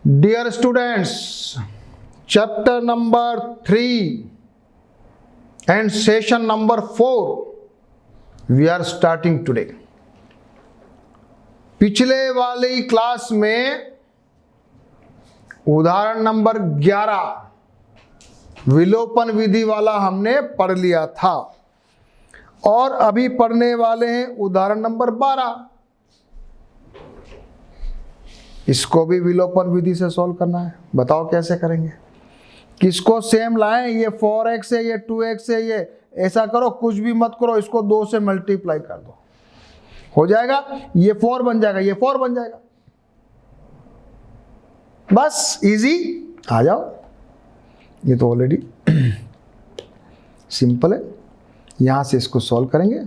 Dear students, chapter number 3 and session number 4 we are starting today. पिछले वाली class में उदाहरण नंबर 11 विलोपन विधि वाला हमने पढ़ लिया था और अभी पढ़ने वाले हैं उदाहरण नंबर 12। इसको भी विलोपन विधि से सॉल्व करना है। बताओ कैसे करेंगे। किसको सेम लाएं, ये 4x है, ये 2x है, ये ऐसा करो, कुछ भी मत करो, इसको 2 से मल्टीप्लाई कर दो, हो जाएगा। ये 4 बन जाएगा, ये 4 बन जाएगा। बस इजी, आ जाओ। ये तो ऑलरेडी सिंपल है। यहां से इसको सॉल्व करेंगे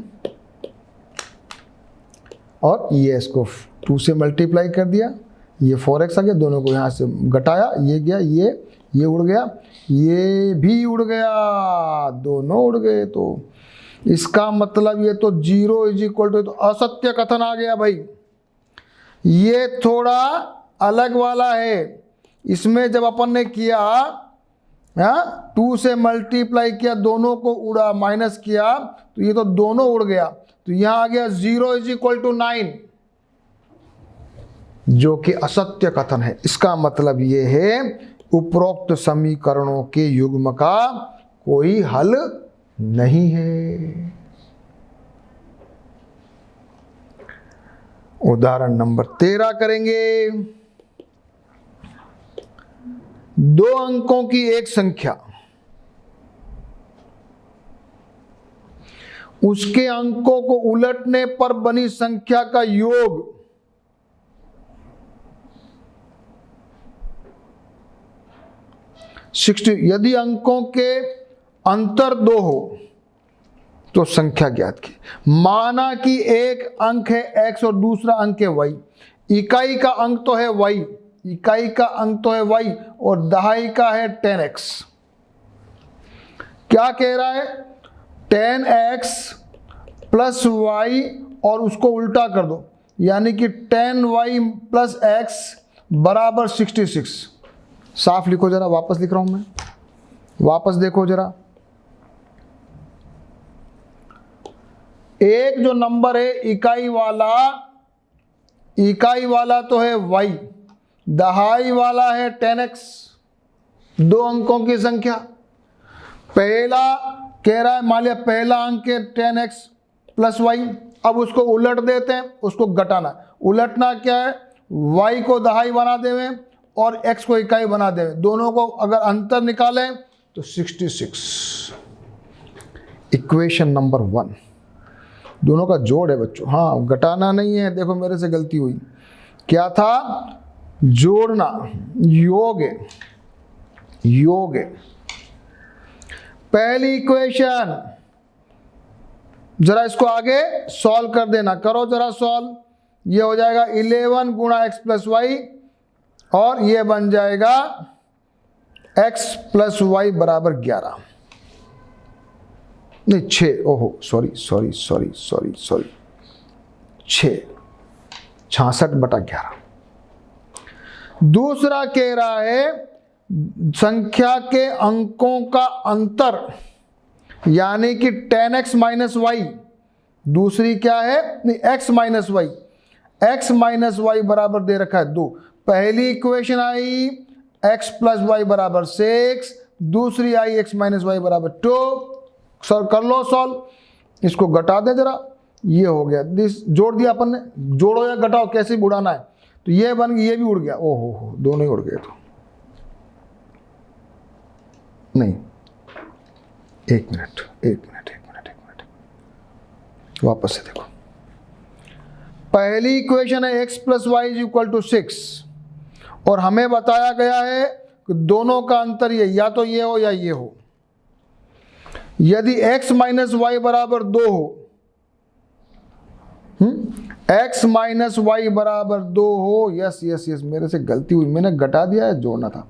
और ये इसको 2 से मल्टीप्लाई कर दिया, ये 4x आ गया, दोनों को यहाँ से घटाया, ये गया, ये उड़ गया, ये भी उड़ गया, दोनों उड़ गए। तो इसका मतलब ये तो 0 इज इक्वल टू, तो असत्य कथन आ गया भाई। ये थोड़ा अलग वाला है। इसमें जब अपन ने किया 2 से मल्टीप्लाई किया, दोनों को उड़ा, माइनस किया, तो ये तो दोनों उड़ गया। तो यहां आ गया 0 इज इक्वल टू 9, जो कि असत्य कथन है। इसका मतलब ये है उपरोक्त समीकरणों के युग्म का कोई हल नहीं है। उदाहरण नंबर 13 करेंगे। 2 अंकों की एक संख्या उसके अंकों को उलटने पर बनी संख्या का योग 60। यदि अंकों के अंतर 2 हो तो संख्या ज्ञात की। माना कि एक अंक है x और दूसरा अंक है y। इकाई का अंक तो है y, इकाई का अंक तो है y और दहाई का है 10x। क्या कह रहा है? 10x प्लस y और उसको उल्टा कर दो, यानी कि 10y प्लस x बराबर 66। साफ लिखो जरा, वापस लिख रहा हूं मैं, वापस देखो जरा। एक जो नंबर है इकाई वाला तो है y, दहाई वाला है 10x। 2 अंकों की संख्या। पहला कह रहा है, मान लिया पहला अंक है 10x प्लस y। अब उसको उलट देते हैं, उसको घटाना। उलटना क्या है? y को दहाई बना देवे और x को इकाई बना देवे। दोनों को अगर अंतर निकालें तो 66। इक्वेशन नंबर 1 दोनों का जोड़ है बच्चों। हाँ, घटाना नहीं है। देखो मेरे से गलती हुई। क्या था? जोड़ना, योग है, योग है। पहली इक्वेशन, जरा इसको आगे सॉल्व कर देना। करो जरा सॉल्व। ये हो जाएगा 11 गुणा x प्लस वाई और ये बन जाएगा x प्लस वाई बराबर 11, नहीं 6। ओहो सॉरी 66/11। दूसरा कह रहा है संख्या के अंकों का अंतर, यानी कि 10x माइनस वाई। दूसरी क्या है? नहीं, x minus y. x minus y बराबर दे रखा है 2। पहली इक्वेशन आई x प्लस वाई बराबर 6, दूसरी आई x माइनस वाई बराबर 2। सर कर लो सॉल्व। इसको घटा दे जरा, ये हो गया। जोड़ दिया अपन ने। जोड़ो या घटाओ, कैसे भी उड़ाना है। तो ये बन गया, ये भी उड़ गया। ओहो हो, दोनों ही उड़ गए। तो नहीं, एक मिनट, वापस से देखो। पहली इक्वेशन है x plus y is equal to 6 और हमें बताया गया है कि दोनों का अंतर ये, या तो ये हो या ये हो। यदि x माइनस वाई बराबर 2 हो, x माइनस वाई बराबर 2 हो, यस मेरे से गलती हुई, मैंने घटा दिया है, जोड़ना था।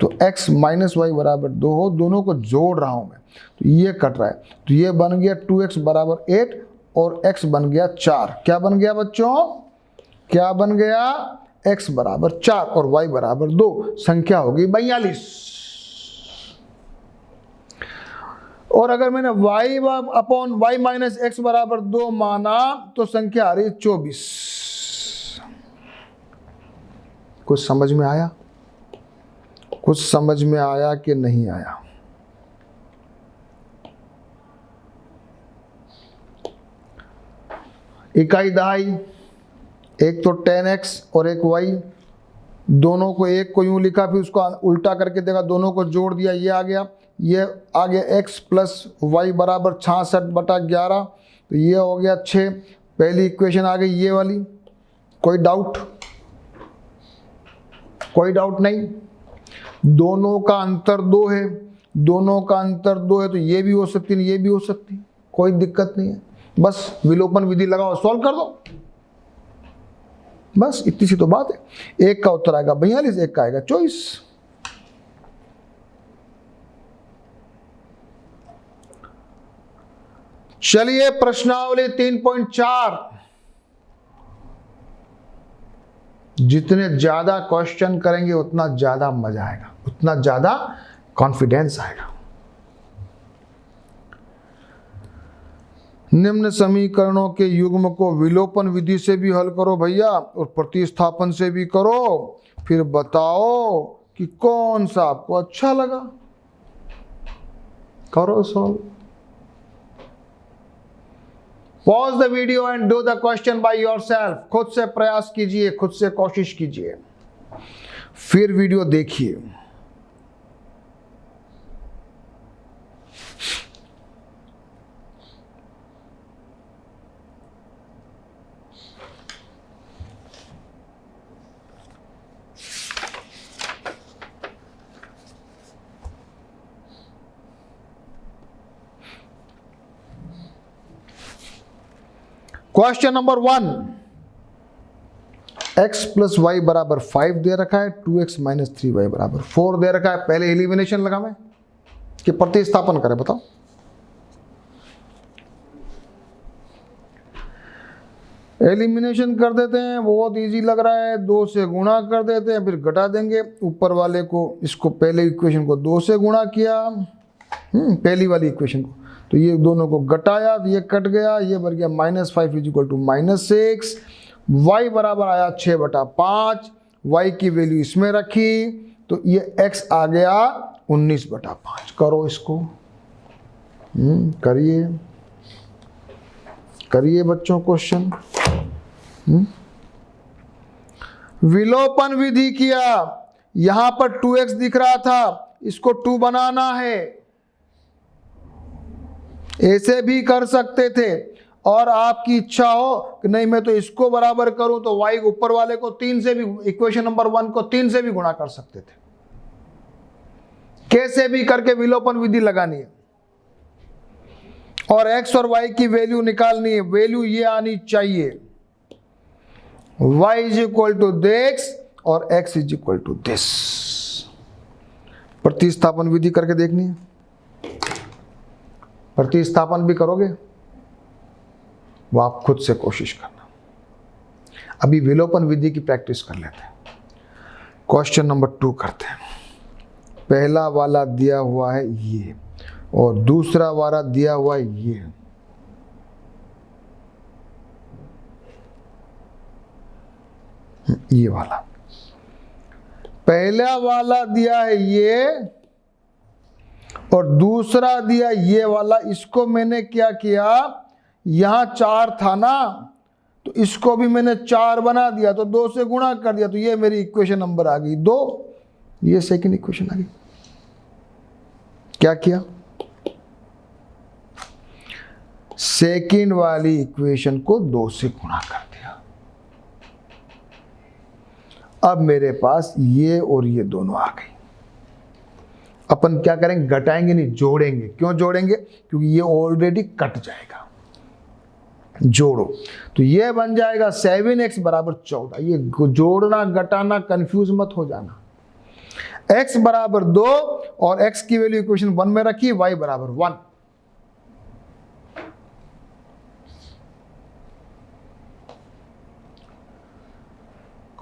तो x माइनस वाई बराबर 2 हो, दोनों को जोड़ रहा हूं मैं, तो ये कट रहा है। तो ये बन गया 2x बराबर 8 और x बन गया 4। क्या बन गया बच्चों? क्या बन गया? x बराबर 4 और y बराबर 2, संख्या होगी 42। और अगर मैंने y upon y minus x बराबर 2 माना तो संख्या आ रही 24। कुछ समझ में आया? कुछ समझ में आया कि नहीं आया? इकाई दहाई, एक तो 10x और एक y, दोनों को एक को यूं लिखा, फिर उसको उल्टा करके देखा, दोनों को जोड़ दिया, ये आ गया x प्लस वाई बराबर 66/11, तो ये हो गया 6। पहली इक्वेशन आ गई ये वाली। कोई डाउट? कोई डाउट नहीं। दोनों का अंतर 2 है, दोनों का अंतर 2 है, तो ये भी हो सकती है, ये भी हो सकती है, कोई दिक्कत नहीं है। बस विलोपन विधि लगाओ, सॉल्व कर दो, बस इतनी सी तो बात है। एक का उत्तर आएगा 42, एक का आएगा 24। चलिए प्रश्नावली 3.4। जितने ज्यादा क्वेश्चन करेंगे उतना ज्यादा मजा आएगा, उतना ज्यादा कॉन्फिडेंस आएगा। निम्न समीकरणों के युग्म को विलोपन विधि से भी हल करो भैया, और प्रतिस्थापन से भी करो, फिर बताओ कि कौन सा आपको अच्छा लगा। करो solve. Pause the video and do the question by yourself. खुद से प्रयास कीजिए, खुद से कोशिश कीजिए, फिर वीडियो देखिए। Question number 1, x plus y बराबर 5 दे रखा है, 2x माइनस 3y बराबर 4 दे रखा है। पहले एलिमिनेशन लगावें कि प्रतिस्थापन करें, बताओ। एलिमिनेशन कर देते हैं, बहुत इजी लग रहा है। 2 से गुणा कर देते हैं, फिर घटा देंगे। ऊपर वाले को, इसको पहले इक्वेशन को 2 से गुणा किया, पहली वाली इक्वेशन को, तो ये दोनों को घटाया, तो ये कट गया, ये बन गया -5 इक्वल टू -6। y बराबर आया 6/5, y की वैल्यू इसमें रखी, तो ये x आ गया 19/5। करो इसको, करिए करिए बच्चों क्वेश्चन। विलोपन विधि किया, यहां पर 2x दिख रहा था, इसको 2 बनाना है। ऐसे भी कर सकते थे, और आपकी इच्छा हो कि नहीं मैं तो इसको बराबर करूं, तो y ऊपर वाले को 3 से भी, इक्वेशन नंबर 1 को 3 से भी गुणा कर सकते थे। कैसे भी करके विलोपन विधि लगानी है, और x और y की वैल्यू निकालनी है। वैल्यू ये आनी चाहिए, y is equal to this और x is equal to this. प्रतिस्थापन विधि करके देखनी है। प्रतिस्थापन भी करोगे, वो आप खुद से कोशिश करना। अभी विलोपन विधि की प्रैक्टिस कर लेते हैं। क्वेश्चन नंबर 2 करते हैं। पहला वाला दिया हुआ है ये, और दूसरा वाला दिया हुआ है ये वाला। पहला वाला दिया है ये, और दूसरा दिया ये वाला। इसको मैंने क्या किया, यहां 4 था ना, तो इसको भी मैंने 4 बना दिया, तो 2 से गुणा कर दिया, तो ये मेरी इक्वेशन नंबर आ गई 2। ये सेकंड इक्वेशन आ गई। क्या किया, सेकंड वाली इक्वेशन को 2 से गुणा कर दिया। अब मेरे पास ये और ये दोनों आ गई। अपन क्या करेंगे, घटाएंगे नहीं, जोड़ेंगे। क्यों जोड़ेंगे, क्योंकि ये ऑलरेडी कट जाएगा। जोड़ो, तो ये बन जाएगा 7x बराबर 14। ये जोड़ना घटाना कंफ्यूज मत हो जाना। x बराबर 2 और x की वैल्यू इक्वेशन 1 में रखी, y बराबर 1।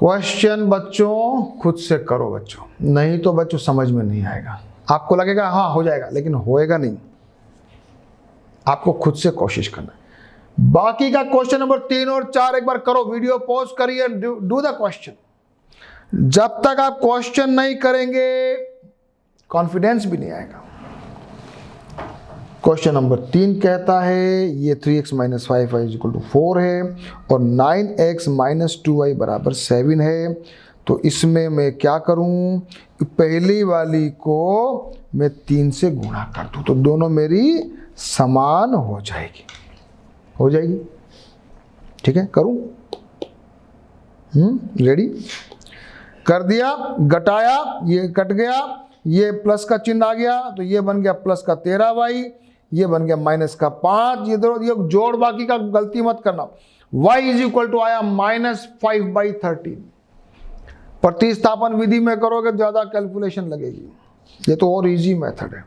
क्वेश्चन बच्चों खुद से करो बच्चों, नहीं तो बच्चों समझ में नहीं आएगा। आपको लगेगा हाँ हो जाएगा, लेकिन होएगा नहीं। आपको खुद से कोशिश करना है। बाकी का क्वेश्चन नंबर 3 और 4 एक बार करो, वीडियो पॉज करिए, डू द क्वेश्चन। जब तक आप क्वेश्चन नहीं करेंगे कॉन्फिडेंस भी नहीं आएगा। क्वेश्चन नंबर 3 कहता है ये 3x - 5y = 4 है और 9x - 2y = 7 है। तो इसमें मैं क्या करूं, पहली वाली को मैं 3 से गुणा कर दूं तो दोनों मेरी समान हो जाएगी, ठीक है। करूं? रेडी? कर दिया, घटाया, ये कट गया, ये प्लस का चिन्ह आ गया तो ये बन गया प्लस का 13y, ये बन गया माइनस का 5। ये जोड़, बाकी का गलती मत करना। y = आया -5/13। प्रतिस्थापन विधि में करोगे ज्यादा कैलकुलेशन लगेगी, ये तो और इजी मेथड है।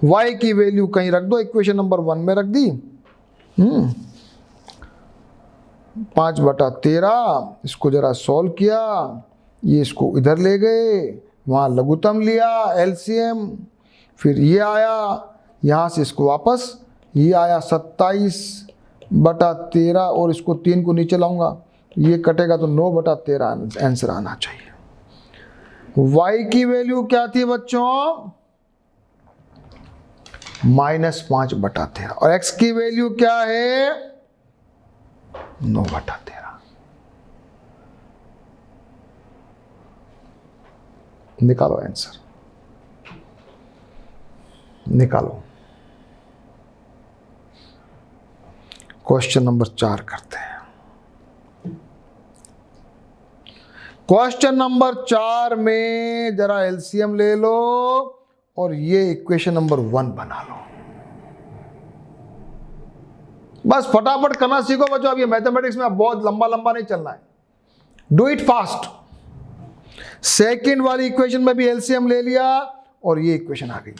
y की वैल्यू कहीं रख दो, इक्वेशन नंबर 1 में रख दी। 5/13, इसको जरा सॉल्व किया, ये इसको इधर ले गए, वहाँ लघुत्तम लिया एलसीएम, फिर ये आया, यहाँ से इसको वापस, ये आया 27/13 और इसको 3 को नीचे लाऊंगा, ये कटेगा तो 9/13 आंसर आना चाहिए। y की वैल्यू क्या थी बच्चों? -5/13 और x की वैल्यू क्या है? 9/13। निकालो आंसर, निकालो। क्वेश्चन नंबर 4 करते हैं। क्वेश्चन नंबर 4 में जरा एलसीएम ले लो और ये इक्वेशन नंबर 1 बना लो। बस फटाफट करना सीखो बच्चों। अब ये मैथमेटिक्स में बहुत लंबा नहीं चलना है, डू इट फास्ट। सेकंड वाली इक्वेशन में भी एलसीएम ले लिया और ये इक्वेशन आ गई।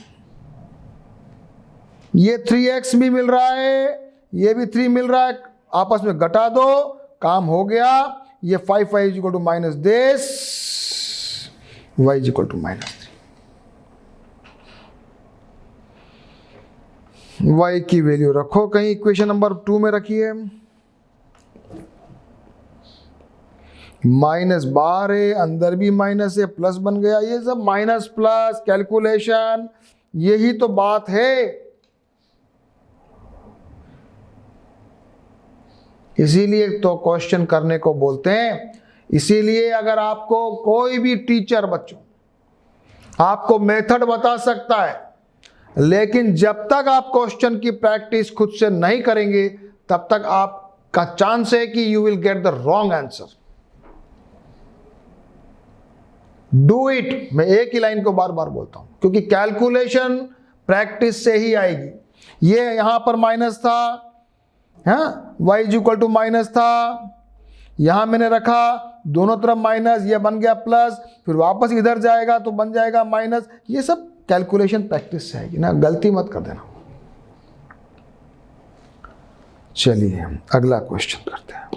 ये 3x भी मिल रहा है, ये भी 3 मिल रहा है, आपस में घटा दो, काम हो गया। ये 5y = -10, y = -3। y की वैल्यू रखो कहीं, इक्वेशन नंबर 2 में रखिए। माइनस बाहर है, अंदर भी माइनस है, प्लस बन गया। ये सब माइनस प्लस कैलकुलेशन, यही तो बात है। इसीलिए तो क्वेश्चन करने को बोलते हैं। इसीलिए अगर आपको कोई भी टीचर बच्चों आपको मेथड बता सकता है, लेकिन जब तक आप क्वेश्चन की प्रैक्टिस खुद से नहीं करेंगे तब तक आपका चांस है कि you will get the wrong answer. Do it, मैं एक ही लाइन को बार बार बोलता हूं, क्योंकि कैलकुलेशन प्रैक्टिस से ही आएगी। ये यहां पर माइनस था, हाँ, y = माइनस था, यहां मैंने रखा, दोनों तरफ माइनस, ये बन गया प्लस, फिर वापस इधर जाएगा तो बन जाएगा माइनस। ये सब कैलकुलेशन प्रैक्टिस से आएगी ना, गलती मत कर देना। चलिए अगला क्वेश्चन करते हैं।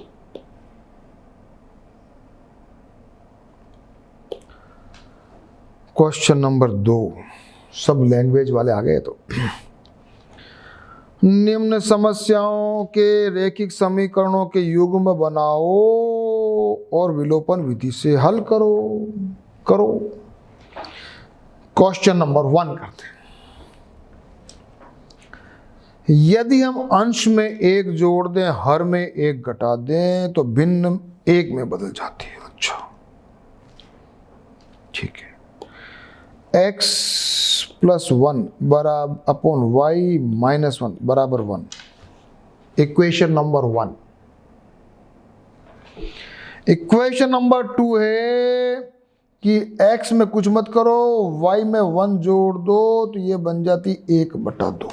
क्वेश्चन नंबर 2, सब लैंग्वेज वाले आ गए। तो निम्न समस्याओं के रैखिक समीकरणों के युग्म बनाओ और विलोपन विधि से हल करो। क्वेश्चन नंबर 1 करते हैं। यदि हम अंश में 1 जोड़ दें, हर में 1 घटा दें तो भिन्न 1 में बदल जाती है। अच्छा ठीक है। x + 1 / y - 1 = 1। Equation number 1। Equation number 2 है कि x में कुछ मत करो, y में 1 जोड़ दो तो ये बन जाती 1/2।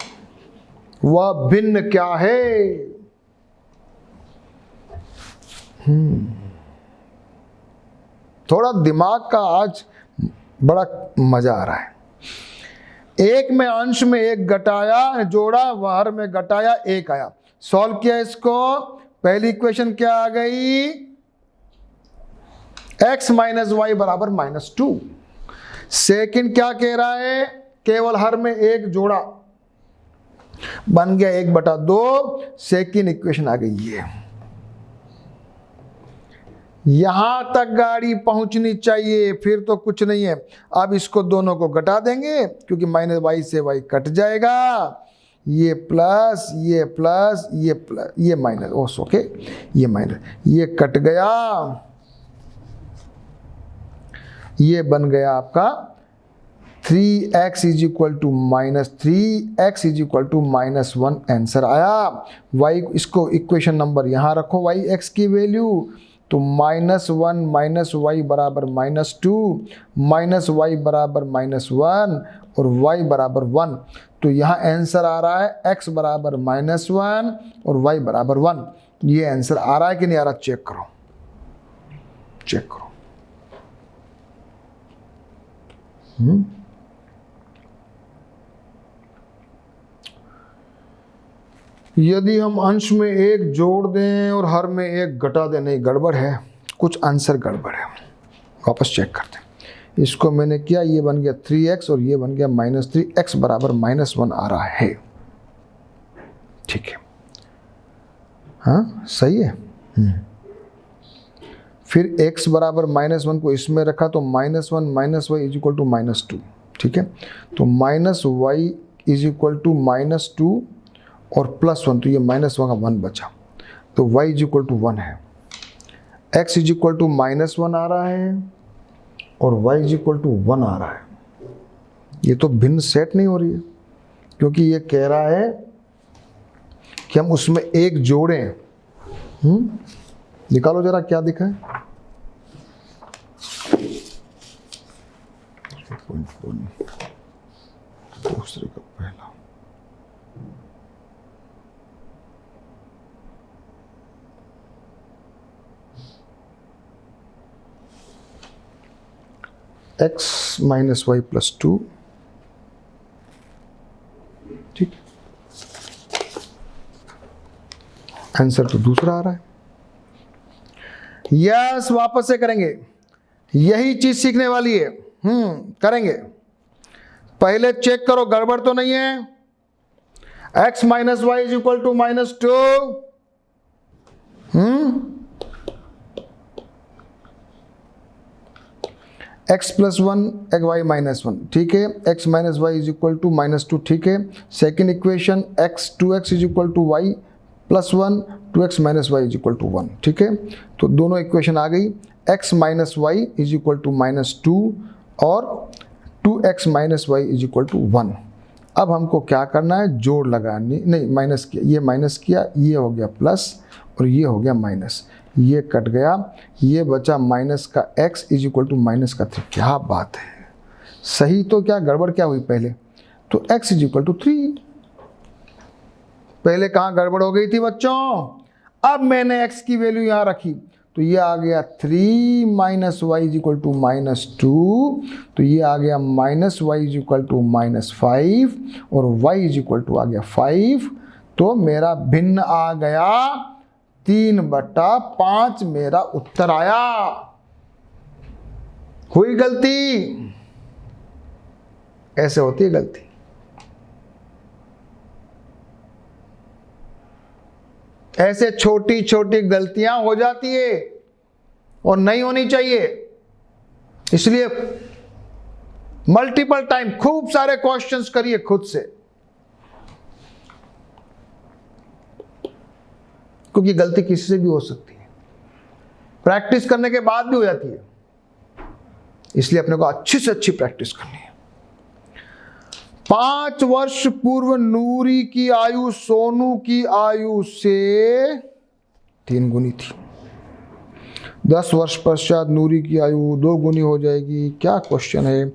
वह भिन्न क्या है? थोड़ा दिमाग का आज बड़ा मजा आ रहा है। 1 में अंश में 1 घटाया, जोड़ा, हर में घटाया, 1 आया। सॉल्व किया इसको, पहली इक्वेशन क्या आ गई? x माइनस वाई बराबर -2। सेकंड क्या कह रहा है, केवल हर में एक जोड़ा, बन गया 1/2। सेकंड इक्वेशन आ गई है। यहां तक गाड़ी पहुंचनी चाहिए, फिर तो कुछ नहीं है। अब इसको दोनों को घटा देंगे क्योंकि -y से y कट जाएगा, ये प्लस ये प्लस ये प्लस ये माइनस, ओस ओके, ये माइनस ये कट गया, ये बन गया आपका 3x is equal to -3, x is equal to -1 answer आया। y, इसको इक्वेशन नंबर यहाँ रखो, y x की वैल्यू, तो -1 माइनस वाई बराबर -2, -y बराबर -1 और y बराबर 1। तो यहाँ आंसर आ रहा है x बराबर -1 और y बराबर 1। ये आंसर आ रहा है कि नहीं आ रहा, चेक करो, चेक करो। यदि हम अंश में एक जोड़ दें और हर में एक घटा दें, नहीं गड़बड़ है, कुछ आंसर गड़बड़ है, वापस चेक करते हैं। इसको मैंने किया, ये बन गया 3x और ये बन गया -3, x बराबर -1 आ रहा है, ठीक है, हाँ सही है। फिर x बराबर -1 को इसमें रखा तो -1 minus y is equal to -2, ठीक है। तो -y इज इक्वल टू -2 और +1, तो ये -1 का 1 बचा, तो y इज इक्वल टू 1 है, x इज इक्वल टू -1 आ रहा है और y इज इक्वल टू 1 आ रहा है। ये तो भिन्न सेट नहीं हो रही है, क्योंकि ये कह रहा है कि हम उसमें एक जोड़ें। निकालो जरा क्या दिखा है, दूसरे का पहला, x माइनस वाई +2, ठीक, आंसर तो दूसरा आ रहा है। यस, वापस से करेंगे, यही चीज सीखने वाली है। करेंगे, पहले चेक करो गड़बड़ तो नहीं है। x minus y is equal to -2, x + 1 y -1, ठीक है, x minus y is equal to -2, ठीक है। Second equation x is equal to y +1, 2x minus y is equal to 1, ठीक है। तो दोनों इक्वेशन आ गई, x minus y is equal to -2 और 2x minus y is equal to 1। अब हमको क्या करना है, जोड़ लगानी, नहीं माइनस किया, ये माइनस किया, ये हो गया प्लस और ये हो गया माइनस, ये कट गया, ये बचा माइनस का x इज इक्वल टू -3। क्या बात है, सही तो क्या गड़बड़ क्या हुई पहले, तो x इज इक्वल टू 3। पहले कहाँ गड़बड़ हो गई थी बच्चों, अब मैंने x की वैल्यू यहाँ रखी, तो ये आ गया 3 minus y is equal to -2, तो ये आ गया -y इज इक्वल टू -5 और y इज इक्वल टू आ गया 5। तो मेरा भिन्न आ गया 3/5, मेरा उत्तर आया। हुई गलती, ऐसे होती है गलती। ऐसे छोटी छोटी गलतियां हो जाती है और नहीं होनी चाहिए, इसलिए मल्टीपल टाइम खूब सारे क्वेश्चंस करिए खुद से, क्योंकि गलती किसी से भी हो सकती है, प्रैक्टिस करने के बाद भी हो जाती है, इसलिए अपने को अच्छी से अच्छी प्रैक्टिस करनी है। 5 वर्ष पूर्व नूरी की आयु सोनू की आयु से 3 गुनी थी। 10 वर्ष पश्चात नूरी की आयु 2 गुनी हो जाएगी। क्या क्वेश्चन है,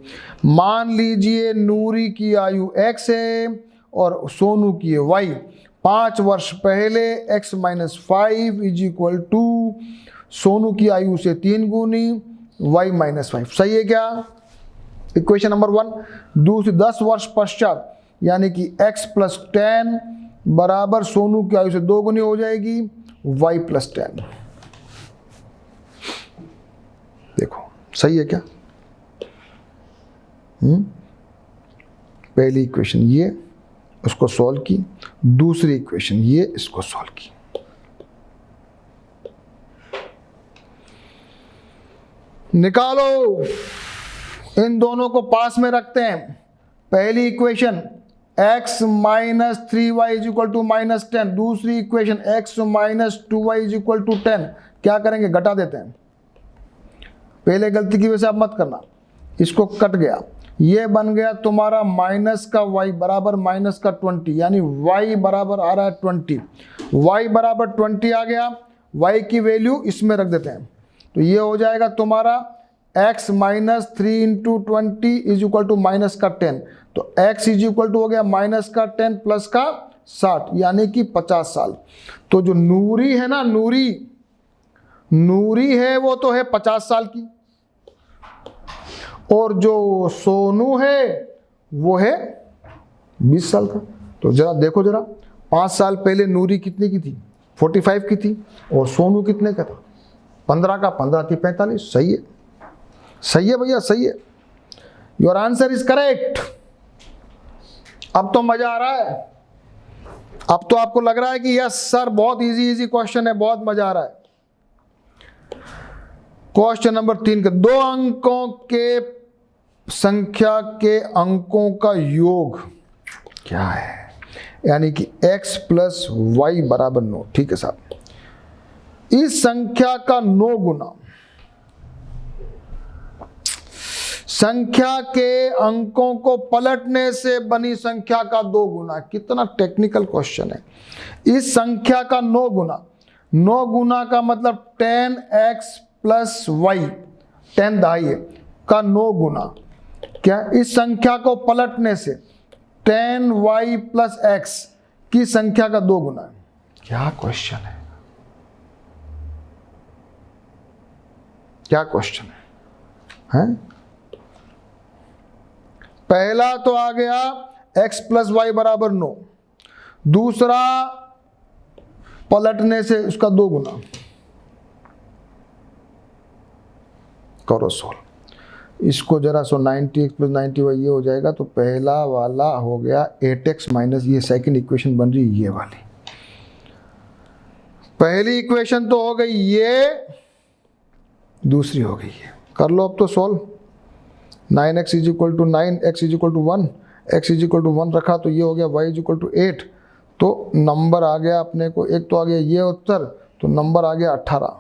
मान लीजिए नूरी की आयु x है और सोनू की है y। 5 वर्ष पहले x minus 5 is equal to Sonu की आयु से 3 गुनी y माइनस 5। सही है क्या, इक्वेशन नंबर 1। दूसरी 10 वर्ष पश्चात यानी कि x + 10 बराबर सोनू की आयु से 2 गुनी हो जाएगी y + 10। सही है क्या? पहली इक्वेशन ये, उसको सॉल्व की, दूसरी इक्वेशन ये, इसको सॉल्व की। निकालो, इन दोनों को पास में रखते हैं। पहली equation x minus 3y is equal to minus 10, दूसरी equation x minus 2y is equal to 10। क्या करेंगे? घटा देते हैं। पहले गलती की वजह से आप मत करना। इसको कट गया, ये बन गया तुम्हारा माइनस का y बराबर माइनस का 20, यानी y बराबर आ रहा है 20। y बराबर 20 आ गया, y की वैल्यू इसमें रख देते हैं, तो ये हो जाएगा तुम्हारा x minus 3 into 20 is equal to minus का 10। तो x इज इक्वल टू हो गया माइनस का 10 प्लस का 60, यानी कि 50 साल। तो जो नूरी है ना, नूरी है वो तो है 50 साल की, और जो सोनू है वो है 20 साल का। तो जरा देखो, जरा 5 साल पहले नूरी कितने की थी? 45 की थी, और सोनू कितने का था? 15 का। 15 थी 45। सही है, सही है भैया, सही है। Your answer is correct. अब तो मजा आ रहा है, अब तो आपको लग रहा है कि यस सर बहुत इजी क्वेश्चन है, बहुत मजा आ रहा है। क्वेश्चन नंबर 3 के 2 अंकों के संख्या के अंकों का योग क्या है? यानी कि x प्लस वाई बराबर 9। ठीक है साहब, इस संख्या का 9 गुना संख्या के अंकों को पलटने से बनी संख्या का 2 गुना। कितना टेक्निकल क्वेश्चन है। इस संख्या का 9 गुना, 9 गुना का मतलब 10x प्लस वाई, 10 दहाई है का 9 गुना। क्या? इस संख्या को पलटने से 10y प्लस x की संख्या का 2 गुना। क्या क्वेश्चन है, क्या क्वेश्चन है? पहला तो आ गया x प्लस वाई बराबर 9, दूसरा पलटने से उसका 2 गुना। करो सोल्व इसको जरा। 90x प्लस 90y ये हो जाएगा। तो पहला वाला हो गया 8x माइनस, ये सेकंड इक्वेशन बन रही ये वाली। पहली इक्वेशन तो हो गई ये, दूसरी हो गई ये। कर लो अब तो solve. 9x is equal to 9, x is equal to 1, x is equal to 1 रखा तो ये हो गया y इज इक्वल टू 8। तो नंबर आ गया अपने को, एक तो आ गया ये उत्तर, तो नंबर आ गया 18।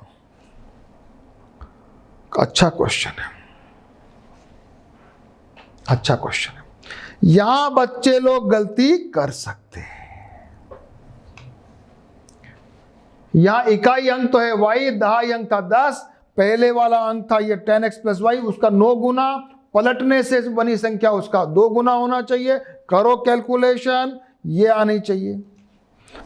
अच्छा क्वेश्चन है, अच्छा क्वेश्चन है। यहां बच्चे लोग गलती कर सकते हैं। यहां इकाई अंक तो है y, दहाई अंक था 10, पहले वाला अंक था ये 10x प्लस वाई, उसका 9 गुना, पलटने से बनी संख्या उसका 2 गुना होना चाहिए। करो कैलकुलेशन, ये आनी चाहिए।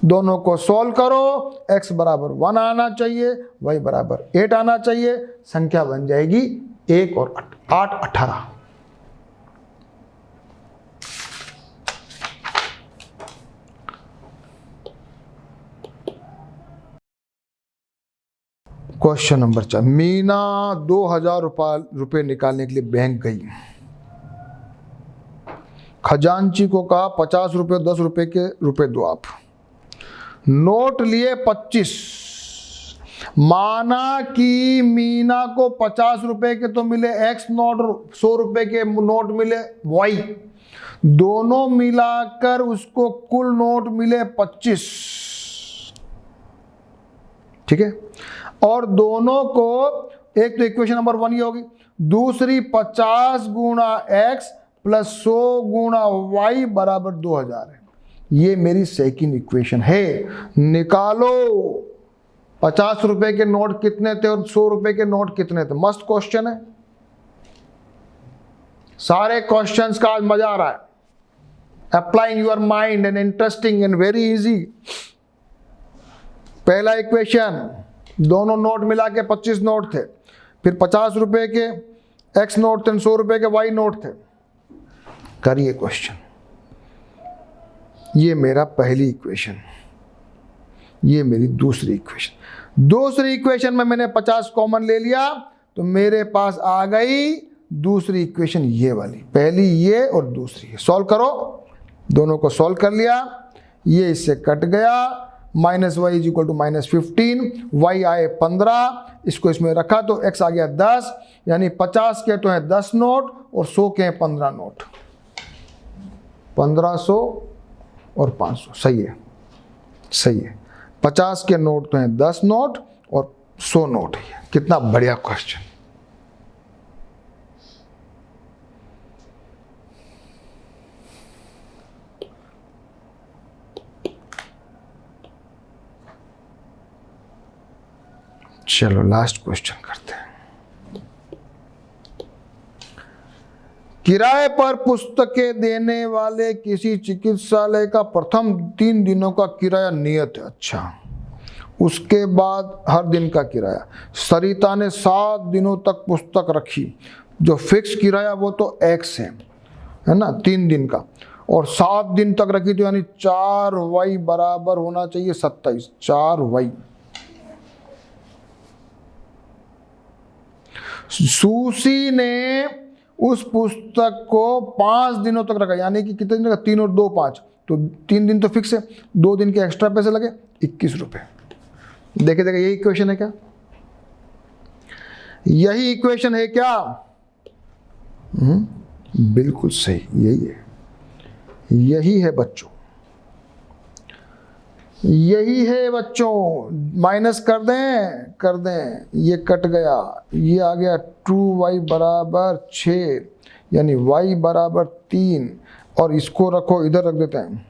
दोनों को सॉल्व करो, x बराबर 1 आना चाहिए, y बराबर 8 आना चाहिए। संख्या बन जाएगी 1 और 8, 18। Question number 4। मीना 2000 रुपए निकालने के लिए बैंक गई। खजांची को कहा 50 रुपए 10 रुपए के रुपए दो आप। नोट लिए 25। माना कि मीना को 50 रुपए के तो मिले x नोट, 100 रुपए के नोट मिले y, दोनों मिलाकर उसको कुल नोट मिले 25। ठीक है, और दोनों को, एक तो इक्वेशन नंबर 1 ये होगी, दूसरी 50 गुणा x प्लस 100 गुणा y बराबर 2000 है। ये मेरी सेकंड इक्वेशन है। निकालो 50 रुपए के नोट कितने थे और 100 रुपए के नोट कितने थे। मस्त क्वेश्चन है, सारे क्वेश्चंस का आज मजा आ रहा है। Applying your mind and interesting and very easy. पहला इक्वेशन, दोनों नोट मिला के 25 नोट थे, फिर 50 रुपए के x नोट थे, 100 रुपए के y नोट थे। करिए क्वेश्चन। ये मेरा पहली इक्वेशन, ये मेरी दूसरी इक्वेशन। दूसरी इक्वेशन में मैंने 50 कॉमन ले लिया, तो मेरे पास आ गई दूसरी इक्वेशन ये वाली, पहली ये और दूसरी ये। सॉल्व करो, दोनों को सॉल्व कर लिया, ये इससे कट गया, minus y is equal to minus 15, y आए 15, इसको इसमें रखा तो एक्स आ गया 10, यानी 50 के तो हैं 10 नोट और 100 के हैं 15 नोट, 1500 और 500। सही है, सही है। 50 के नोट तो हैं 10 नोट और 100 नोट है। कितना बढ़िया क्वेश्चन। चलो लास्ट क्वेश्चन करते हैं। किराए पर पुस्तकें देने वाले किसी चिकित्सालय का प्रथम 3 दिनों का किराया नियत है। अच्छा, उसके बाद हर दिन का किराया। सरिता ने 7 दिनों तक पुस्तक रखी, जो फिक्स किराया वो तो एक्स है ना, 3 दिन का, और 7 दिन तक रखी तो यानी 4y बराबर होना चाहिए 27, 4y। सूसी ने उस पुस्तक को 5 दिनों तक रखा, यानी कि कितने दिन का, 3 और 2 5, तो 3 दिन तो फिक्स है, 2 दिन के एक्स्ट्रा पैसे लगे 21 रुपए। देखे देखे यही इक्वेशन है क्या? यही इक्वेशन है क्या? बिल्कुल सही, यही है, यही है बच्चों, यही है बच्चों। माइनस कर दें, ये कट गया, ये आ गया 2y बराबर 6, यानी y बराबर 3, और इसको रखो इधर रख देते हैं,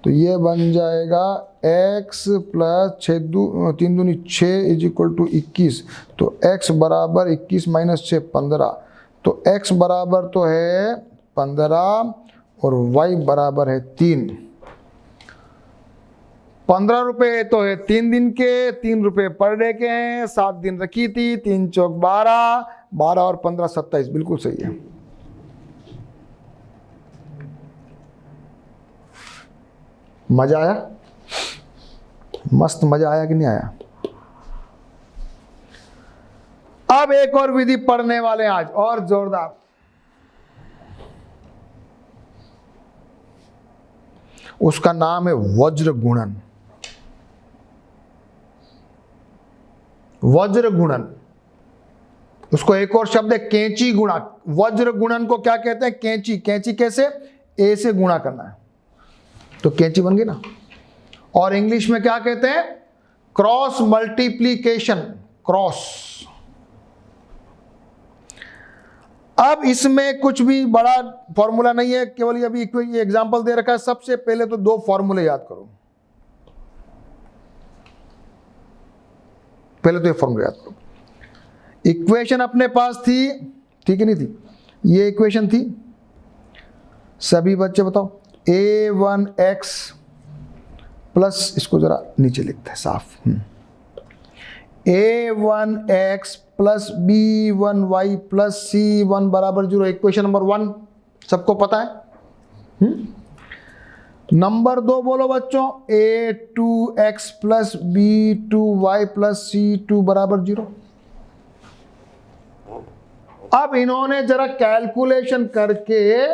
तो ये बन जाएगा x प्लस 3 दूनी 6 इज इक्वल टू 21, तो x बराबर 21 माइनस 6 15, तो x बराबर तो है 15 और y बराबर है 3। 15 रुपए तो है 3 दिन के, 3 रुपए पर डे के हैं, 7 दिन रखी थी, 3 चौक 12, 12 और 15 27, बिल्कुल सही है। मजा आया? मस्त मजा आया कि नहीं आया? अब एक और विधि पढ़ने वाले हैं आज, और जोरदार। उसका नाम है वज्र गुणन। वज्र गुणन, उसको एक और शब्द है कैंची गुणा। वज्र गुणन को क्या कहते हैं? कैंची। कैंची कैसे? ए से गुणा करना है तो कैंची बन गई ना। और इंग्लिश में क्या कहते हैं? Cross multiplication, cross. अब इसमें कुछ भी बड़ा फॉर्मूला नहीं है, केवल अभी ये एग्जांपल दे रखा है। सबसे पहले तो 2 फॉर्मूले याद करो, पहले तो ये फॉर्मूला याद करो। इक्वेशन अपने पास थी, ठीक है नहीं थी? ये इक्वेशन थी, सभी बच्चे बताओ। a1x प्लस, इसको जरा नीचे लिखते हैं साफ, a1x plus b1y plus c1 बराबर 0, इक्वेशन नंबर 1 सबको पता है। नंबर 2 बोलो बच्चों, a2x plus b2y plus c2 बराबर 0। अब इन्होंने जरा कैलकुलेशन करके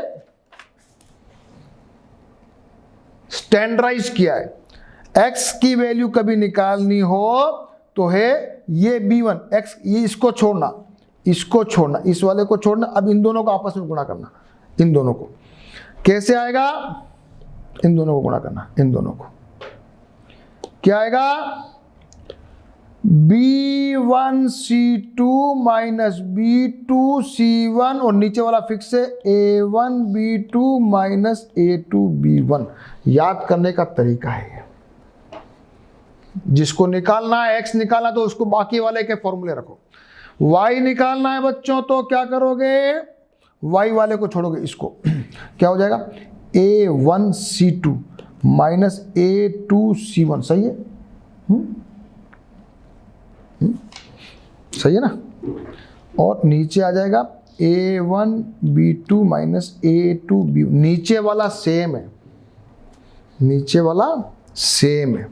स्टैंडर्डाइज किया है। x की वैल्यू कभी निकालनी हो तो है ये b1 x, ये इसको छोड़ना, इसको छोड़ना, इस वाले को छोड़ना। अब इन दोनों को आपस में गुणा करना, इन दोनों को कैसे आएगा? इन दोनों को गुणा करना, इन दोनों को क्या आएगा? b1c2 माइनस b2c1, और नीचे वाला फिक्स है a1b2 माइनस a2b1। याद करने का तरीका है, जिसको निकालना है x निकालना तो उसको बाकी वाले के फॉर्मूले रखो। y निकालना है बच्चों तो क्या करोगे? y वाले को छोड़ोगे, इसको क्या हो जाएगा? a1c2 minus a2c1। सही है? सही है ना? और नीचे आ जाएगा a1b2 माइनस a2b, नीचे वाला सेम है, नीचे वाला सेम है।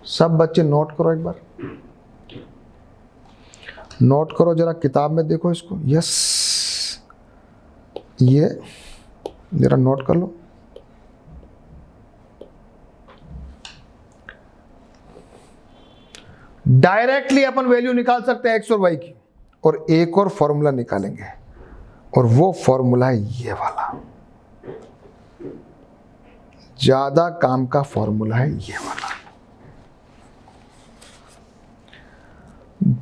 सब बच्चे नोट करो एक बार। नोट करो जरा, किताब में देखो इसको। यस, ये जरा नोट कर लो। डायरेक्टली अपन वैल्यू निकाल सकते हैं एक्स और वाई की, और एक और फॉर्मूला निकालेंगे, और वो फॉर्मूला है ये वाला। ज्यादा काम का फॉर्मूला है ये वाला।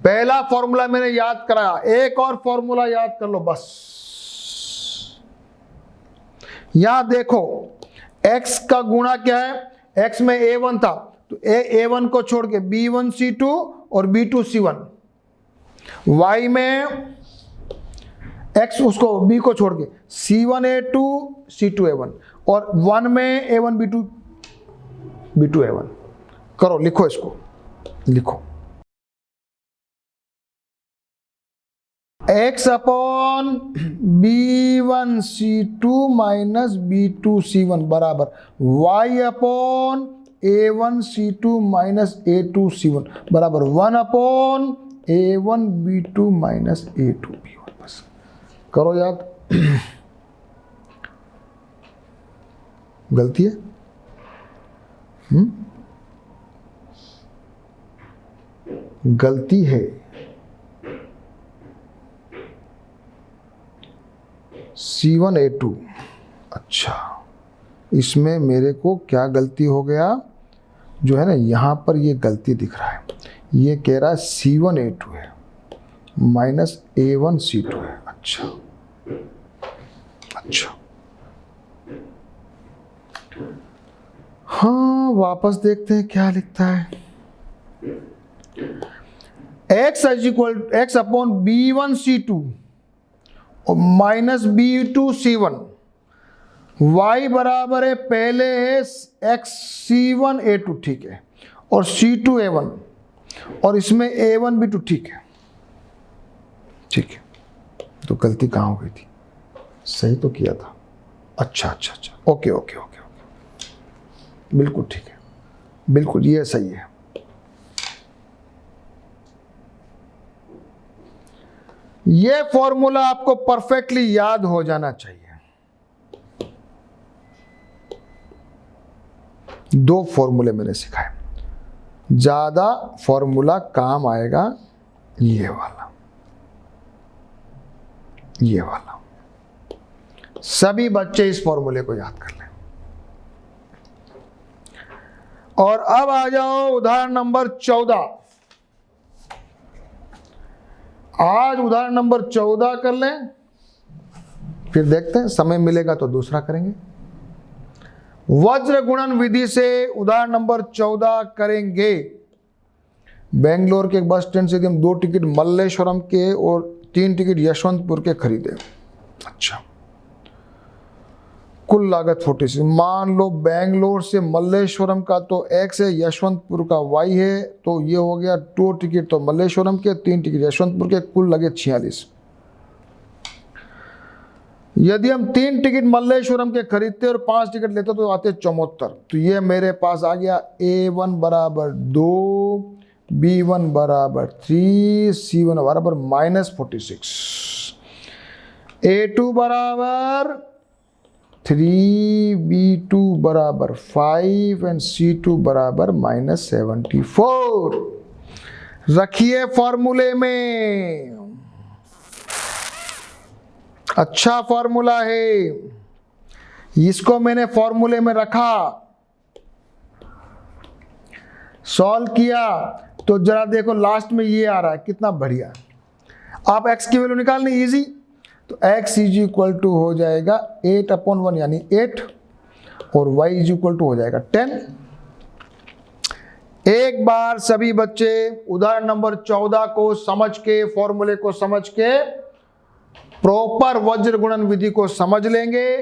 पहला फॉर्मूला मैंने याद कराया, एक और फॉर्मूला याद कर लो बस। यहां देखो x का गुणा क्या है, x में a1 था तो a1 को छोड़ के b1c2 और b2c1, y में x उसको b को छोड़ के c1a2 c2a1, और 1 में a1 b2 b2a1। करो, लिखो इसको, लिखो x upon b1c2 minus b2c1 बराबर y upon a1c2 minus a2c1 बराबर 1 अपॉन a1b2 माइनस a2b1। बस करो याद। गलती है? गलती है। C1A2, अच्छा इसमें मेरे को क्या गलती हो गया, जो है ना यहां पर ये गलती दिख रहा है, ये कह रहा है C1A2 है माइनस A1C2 है। अच्छा अच्छा, हाँ वापस देखते हैं क्या लिखता है। x अपॉन b1c2 और माइनस b2c1, y बराबर है, पहले है x c1a2 ठीक है, और c2a1, और इसमें a1b2 ठीक है। ठीक है, तो गलती कहाँ हो गई थी? सही तो किया था। अच्छा अच्छा अच्छा, ओके ओके ओके ओके, बिल्कुल ठीक है, बिल्कुल ये सही है। ये फॉर्मूला आपको परफेक्टली याद हो जाना चाहिए। दो फॉर्मूले मैंने सिखाए, ज्यादा फॉर्मूला काम आएगा ये वाला, ये वाला। सभी बच्चे इस फॉर्मूले को याद कर लें। और अब आ जाओ उदाहरण नंबर 14। आज उदाहरण नंबर 14 कर लें, फिर देखते हैं, समय मिलेगा तो दूसरा करेंगे। वज्र गुणन विधि से उदाहरण नंबर 14 करेंगे। बेंगलोर के एक बस स्टैंड से हम 2 टिकट मल्लेश्वरम के और 3 टिकट यशवंतपुर के खरीदे। अच्छा, कुल लागत 46। मान लो बेंगलोर से मल्लेश्वरम का तो x है, यशवंतपुर का y है, तो ये हो गया 2 टिकट तो मल्लेश्वरम के, 3 टिकट यशवंतपुर के, कुल लगे 46। यदि हम 3 टिकट मल्लेश्वरम के खरीदते और 5 टिकट लेते तो आते 74। तो ये मेरे पास आ गया a1 बराबर 2, b1 बराबर 3, c1 बराबर -46, a2 बराबर 3, b2 बराबर 5 एंड c2 बराबर -74। रखिए फॉर्मूले में, अच्छा फॉर्मूला है, इसको मैंने फॉर्मूले में रखा, सॉल्व किया तो जरा देखो लास्ट में ये आ रहा है, कितना बढ़िया। आप x की वैल्यू निकालनी इजी, तो x इज इक्वल टू हो जाएगा 8/1 यानी 8, और y इज इक्वल टू हो जाएगा 10। एक बार सभी बच्चे उदाहरण नंबर 14 को समझ के, फॉर्मूले को समझ के, प्रॉपर वज्र गुणन विधि को समझ लेंगे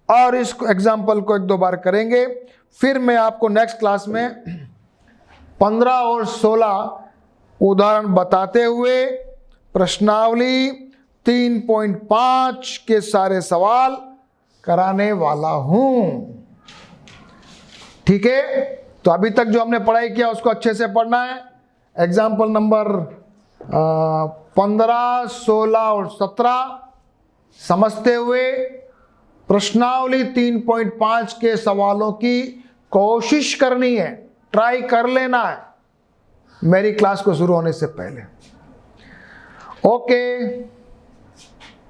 और इस एग्जाम्पल को 1-2 बार करेंगे। फिर मैं आपको नेक्स्ट क्लास में 15 और 16 उदाहरण बताते हुए प्रश्नावली 3.5 के सारे सवाल कराने वाला हूं। ठीक है, तो अभी तक जो हमने पढ़ाई किया उसको अच्छे से पढ़ना है। एग्जाम्पल नंबर 15, 16 और 17 समझते हुए प्रश्नावली 3.5 के सवालों की कोशिश करनी है, ट्राई कर लेना है मेरी क्लास को शुरू होने से पहले। ओके।